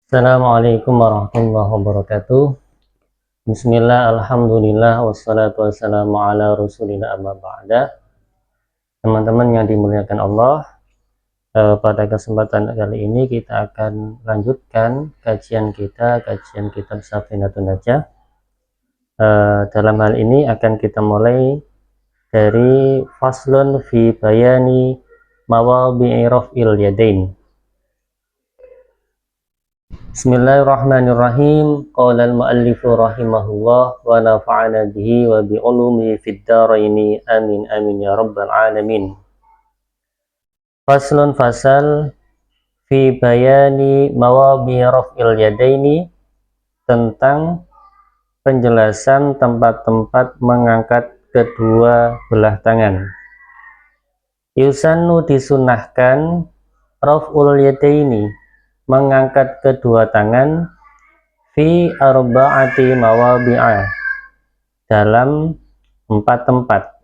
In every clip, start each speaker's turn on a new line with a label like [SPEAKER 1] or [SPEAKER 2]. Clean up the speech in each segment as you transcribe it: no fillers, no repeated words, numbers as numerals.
[SPEAKER 1] Assalamualaikum warahmatullahi wabarakatuh. Bismillah, alhamdulillah, wassalatu wassalamu ala rasulillah amma ba'da. Teman-teman yang dimuliakan Allah, pada kesempatan kali ini kita akan lanjutkan kajian kitab Safinatun Najah. Dalam hal ini akan kita mulai dari faslun fi bayani mawadhi'i raf'il yadain. Bismillahirrahmanirrahim. Qala al-muallifu rahimahullah wa nafa'ana bihi wa bi ulumihi fid dharaini amin amin ya rabbal alamin. Faslun fasal fi bayani mawadhi raf'il yadaini, tentang penjelasan tempat-tempat mengangkat kedua belah tangan. Yusannu, disunahkan, raf'ul yadaini, mengangkat kedua tangan, fi arba'ati mawadhi'a, dalam 4 tempat.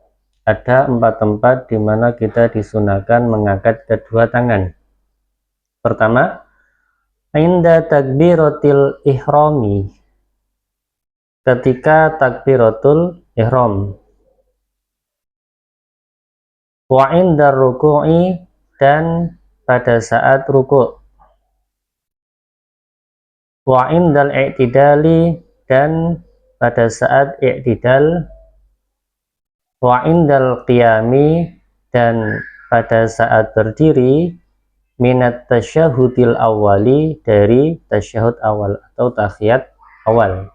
[SPEAKER 1] Ada 4 tempat di mana kita disunahkan mengangkat kedua tangan. Pertama, inda takbiratil ihrami, ketika takbiratul ihram. Wa inda ruku'i, dan pada saat ruku'. Wa indal i'tidali, dan pada saat i'tidal. Wa indal qiyami, dan pada saat berdiri. Minat tasyahudil awali, dari tasyahud awal atau tahiyat awal.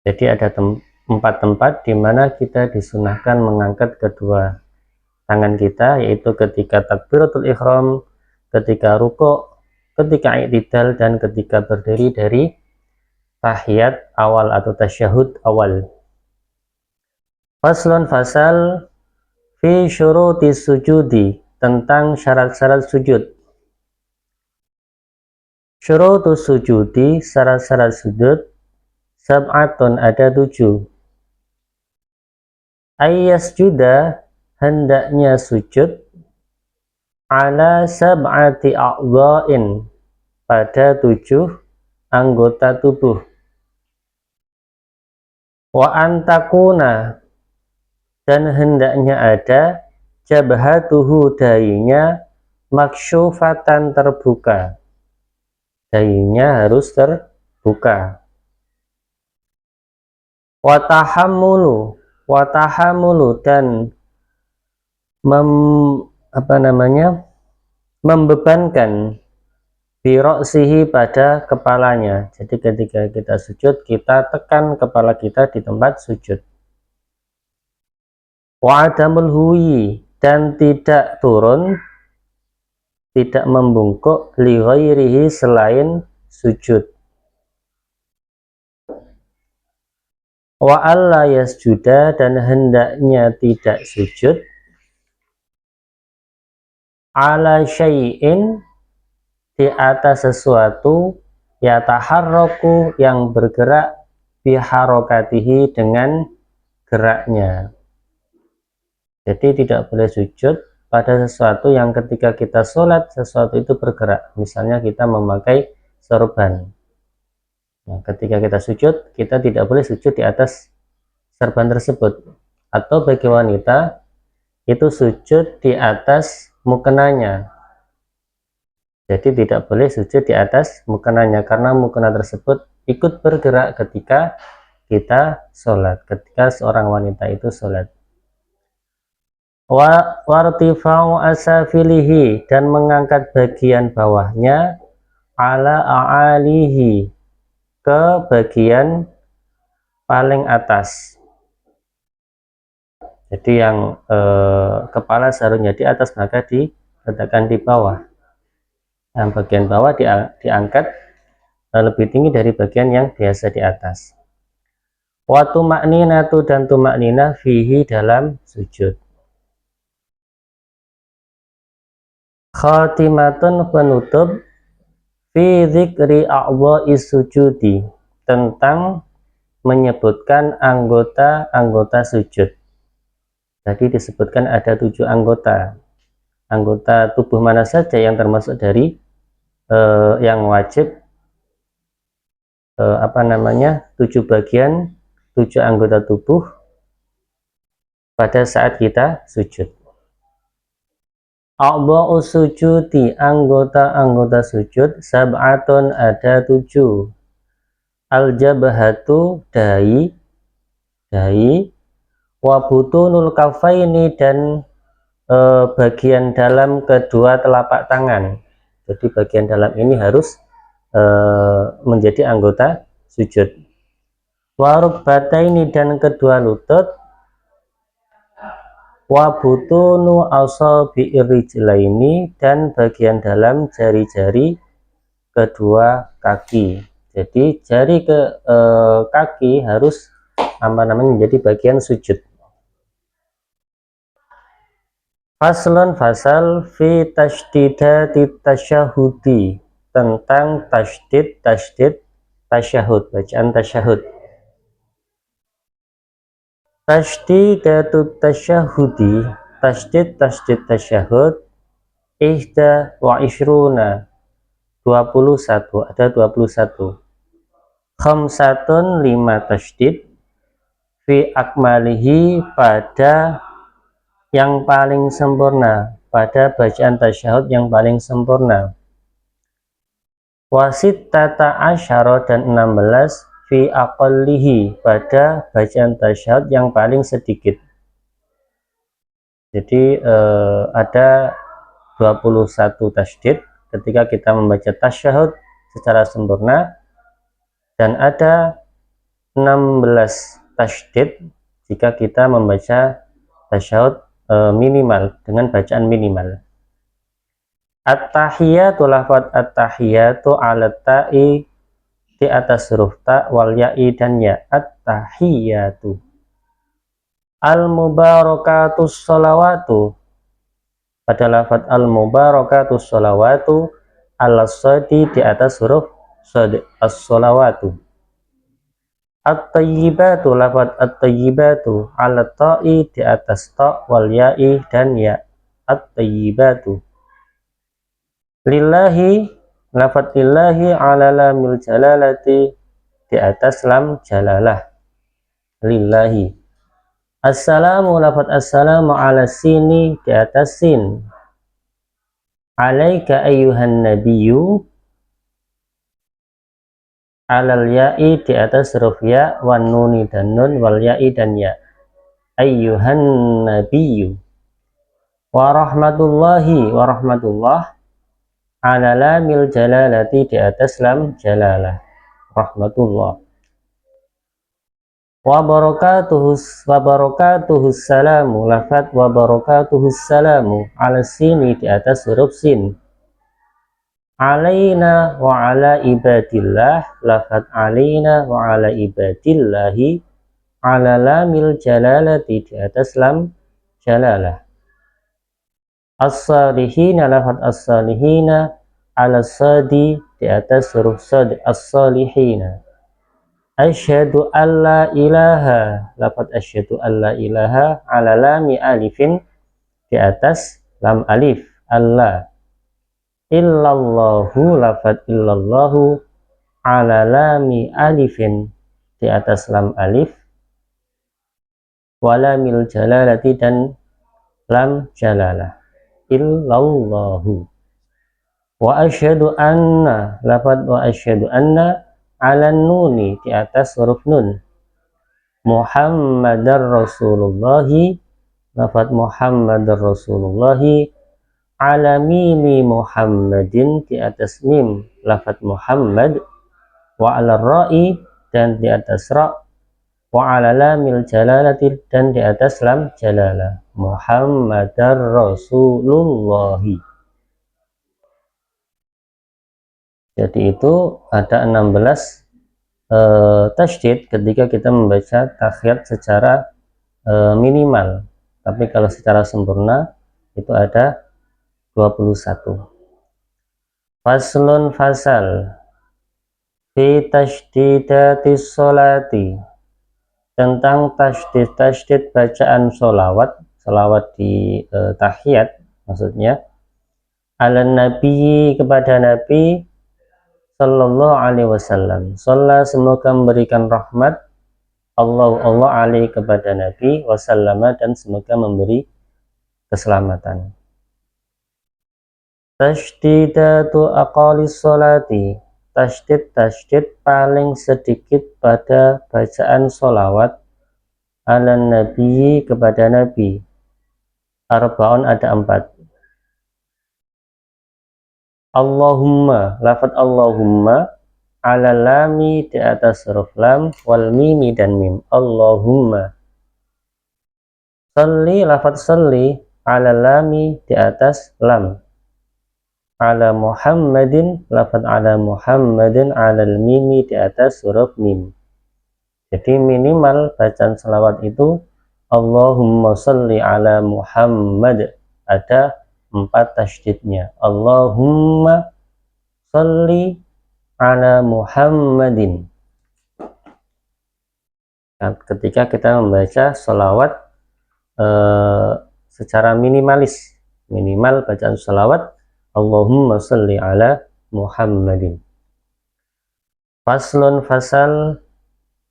[SPEAKER 1] Jadi ada 4 tempat di mana kita disunahkan mengangkat kedua tangan kita, yaitu ketika takbiratul ihram, ketika ruku', ketika i'tidal, dan ketika berdiri dari tahiyat awal atau tasyahud awal. Faslun fasal fi syuruti sujudi, tentang syarat-syarat sujud. Syurutus sujudi, syarat-syarat sujud, sab'atun, ada 7. Ayyasjuda, hendaknya sujud, ala sab'ati a'dha'in, pada 7 anggota tubuh. Wa antakuna, dan hendaknya ada, jabhatuhu, dahinya, maksyufatan, terbuka. Dahinya harus terbuka. Watahamulu, dan membebankan, biroksihi, pada kepalanya. Jadi ketika kita sujud, kita tekan kepala kita di tempat sujud. Wa adamul huwi, dan tidak turun, tidak membungkuk, li ghairihi, selain sujud. Wa alla yasjuda, dan hendaknya tidak sujud, ala syai'in, di atas sesuatu, yataharraku, yang bergerak, biharokatihi, dengan geraknya. Jadi tidak boleh sujud pada sesuatu yang ketika kita sholat, sesuatu itu bergerak. Misalnya kita memakai sorban. Nah, ketika kita sujud, kita tidak boleh sujud di atas sorban tersebut. Atau bagi wanita, itu sujud di atas mukenanya. Jadi tidak boleh sujud di atas mukenanya, karena mukena tersebut ikut bergerak ketika kita sholat, ketika seorang wanita itu sholat. Wartifa'u asafilihi, dan mengangkat bagian bawahnya, ala a'alihi, ke bagian paling atas. Jadi yang kepala seharusnya di atas, maka diletakkan di bawah. Yang bagian bawah diangkat lebih tinggi dari bagian yang biasa di atas. Wa tuma'ninatu, dan tuma'ninah, fihi, dalam sujud. Khatimatun, penutup, fi dzikri a'dha'is sujudi, tentang menyebutkan anggota-anggota sujud. Jadi disebutkan ada 7 anggota. Anggota tubuh mana saja yang termasuk dari yang wajib 7 bagian, 7 anggota tubuh pada saat kita sujud. A'dha'u sujudi, anggota-anggota sujud, sab'atun, ada 7. Al-jabhatu, dahi, wa butunul kafaini, dan bagian dalam kedua telapak tangan. Jadi bagian dalam ini harus menjadi anggota sujud. Wa rukbataini, dan kedua lutut. Wa butunu asabi'ir rijlaini, dan bagian dalam jari-jari kedua kaki. Jadi jari kaki harus menjadi bagian sujud. Faslun, fasal fi tasydidati tasyahudi, tentang tasydid tasyahud, bacaan tasyahud. Tasydidatu tasyahudi, tasydid tasyahud, ihda wa ishruna, 21, ada 21. Khamsatun, 5 tasydid, fi akmalihi, pada yang paling sempurna, pada bacaan tasyahud yang paling sempurna. Wasittata asyara, dan 16, fi aqallihi, pada bacaan tasyahud yang paling sedikit. Jadi ada 21 tasydid ketika kita membaca tasyahud secara sempurna, dan ada 16 tasydid jika kita membaca tasyahud minimal, dengan bacaan minimal. At-tahiyatu, lafaz at-tahiyatu ala ta'i, di atas huruf ta, wal ya'i, dan ya. At-tahiyatu. Al-mubarakatus sholawatu, pada lafaz al-mubarakatus sholawatu, ala shadi, di atas huruf shad, as-sholawatu. At-tayyibatu, lafaz at-tayyibatu, ala ta'i, di atas ta, wal ya'i, dan ya. At-tayyibatu. Lillahi, lafaz lillahi, ala lamil jalalati, di atas lam jalalah. Lillahi. Assalamu, lafaz assalamu, ala sini, di atas sin. Alaika ayyuhan nabiyyu, alal ya'i, di atas huruf ya, wan nuni, dan nun, wal ya'i, dan ya. Ayyuhan nabiyyu. Wa rahmatullahi, wa rahmatullah, ala lamil jalalati, di atas lam jalalah. Rahmatullah. Wa barakatuhus salamu, lafaz wa barakatuhus salamu, ala sini, di atas huruf sin. Alaina wa ala ibadillah, lafaz alaina wa ala ibadillahi, ala lamil jalalati, di atas lam jalalah. As-salihina, lafaz as-salihina, ala sadi, di atas huruf sad, as-salihina. Asyhadu alla ilaha, lafaz asyhadu alla ilaha, ala lami alifin, di atas lam alif, Allah. Illallahu, lafaz illallahu, ala lami alifin, di atas lam alif, walamil jalalati, dan lam jalalah. Illallahu. Wa asyhadu anna, lafaz wa asyhadu anna, ala nuni, di atas huruf nun. Muhammadar Rasulullahi, lafaz Muhammadar Rasulullahi, ala mimi Muhammadin, di atas mim, lafaz Muhammad. Wa ala ra'i, dan di atas ra'. Wa ala lamil jalalati, dan di atas lam jalalah. Muhammadar Rasulullahi. Jadi itu ada 16 tasydid ketika kita membaca tahiyat secara minimal. Tapi kalau secara sempurna itu ada 21. Faslun, fasal, fi tasdidatis sholati, tentang tasdid bacaan sholawat di tahiyat, maksudnya ala nabi kepada Nabi sallallahu alaihi wasallam. Shalla semoga memberikan rahmat Allah alaihi kepada Nabi wasallama dan semoga memberi keselamatan. Tasydidatu aqalis sholati, tasydid paling sedikit pada bacaan sholawat ala nabi kepada Nabi. Arba'un ada 4. Allahumma, lafaz Allahumma ala lami di atas huruf lam wal mimi dan mim. Allahumma. Salli, lafaz salli ala lami di atas lam. Ala Muhammadin, lafaz ala Muhammadin alal mimi di atas huruf mim. Jadi minimal bacaan selawat itu Allahumma salli ala Muhammad, ada 4 tasydidnya. Allahumma salli ala Muhammadin. Nah, ketika kita membaca selawat secara minimalis, minimal bacaan selawat Allahumma salli ala Muhammadin. Faslun fasal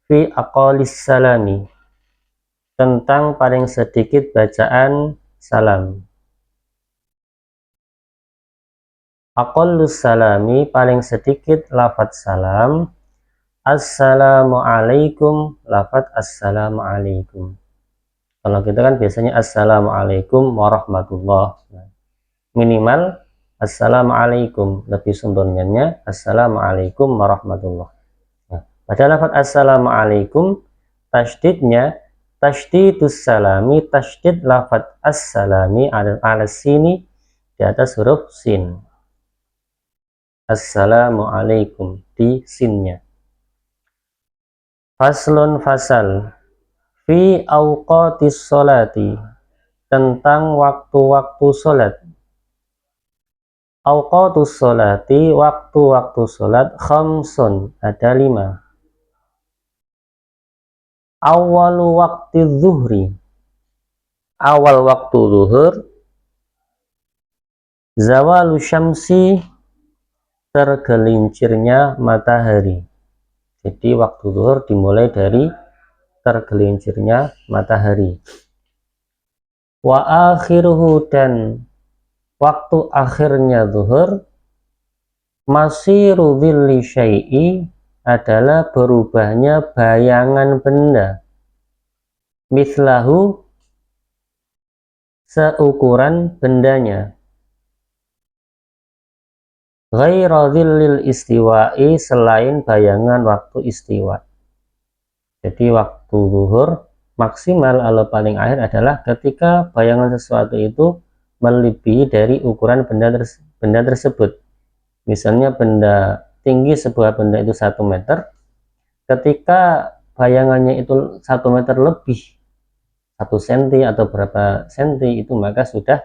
[SPEAKER 1] fi aqalis salami, tentang paling sedikit bacaan salam. Aqallus salami, paling sedikit lafaz salam. Assalamualaikum, lafaz assalamualaikum. Kalau kita kan biasanya assalamualaikum warahmatullah. Minimal assalamualaikum, lebih sempurnanya assalamualaikum warahmatullah. Nah, pada lafaz assalamualaikum tasydidnya tasydidus salami, tasydid lafaz as-salami ala sini di atas huruf sin. Assalamualaikum di sinnya. Faslun fasal fi awqatis sholati, tentang waktu-waktu sholat. Awqatus sholati, waktu-waktu sholat, khamsun, ada 5. Awalu waktu zuhri, awal waktu zuhur. Zawalu syamsi, tergelincirnya matahari. Jadi waktu zuhur dimulai dari tergelincirnya matahari. Wa akhiruhu, dan waktu akhirnya zuhur. Masiru dhilli syai'i, adalah berubahnya bayangan benda. Mislahu, seukuran bendanya. Ghaira dhillil istiwa'i, selain bayangan waktu istiwa. Jadi waktu zuhur maksimal atau paling akhir adalah ketika bayangan sesuatu itu melebihi dari ukuran benda tersebut. Misalnya benda tinggi, sebuah benda itu 1 meter, ketika bayangannya itu 1 meter lebih 1 senti atau berapa senti, itu maka sudah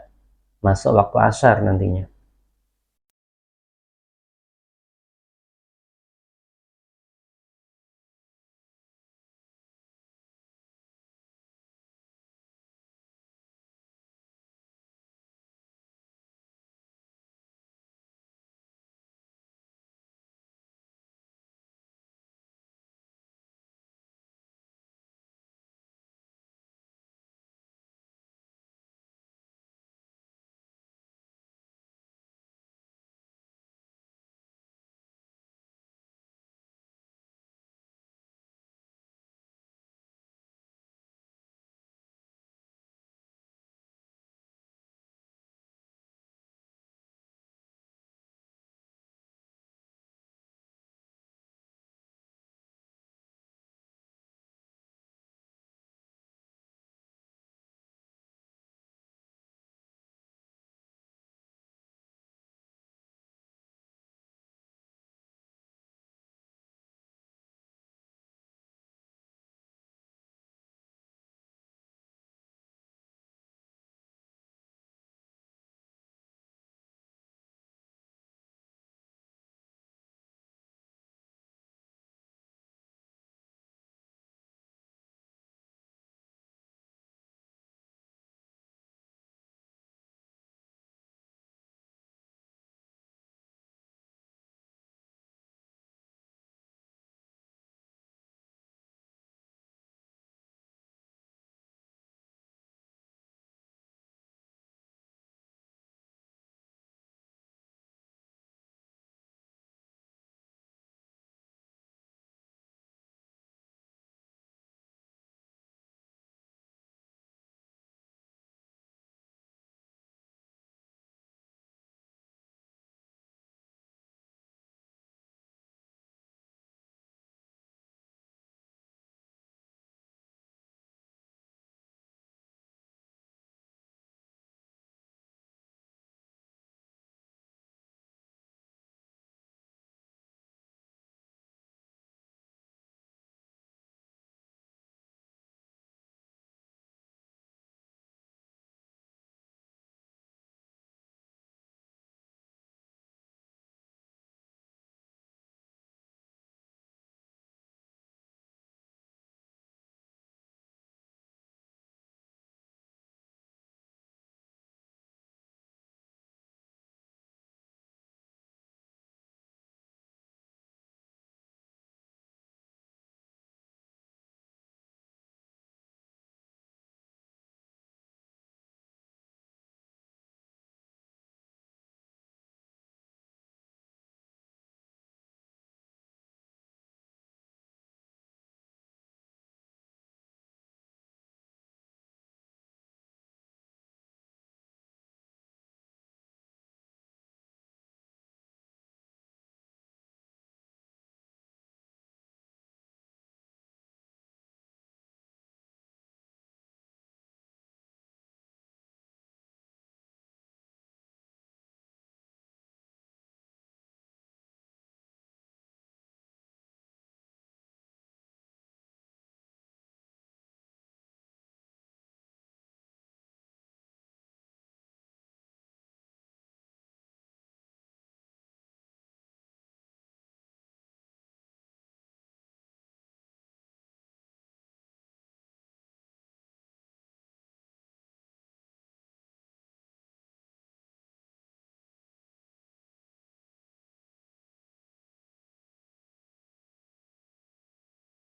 [SPEAKER 1] masuk waktu asar nantinya.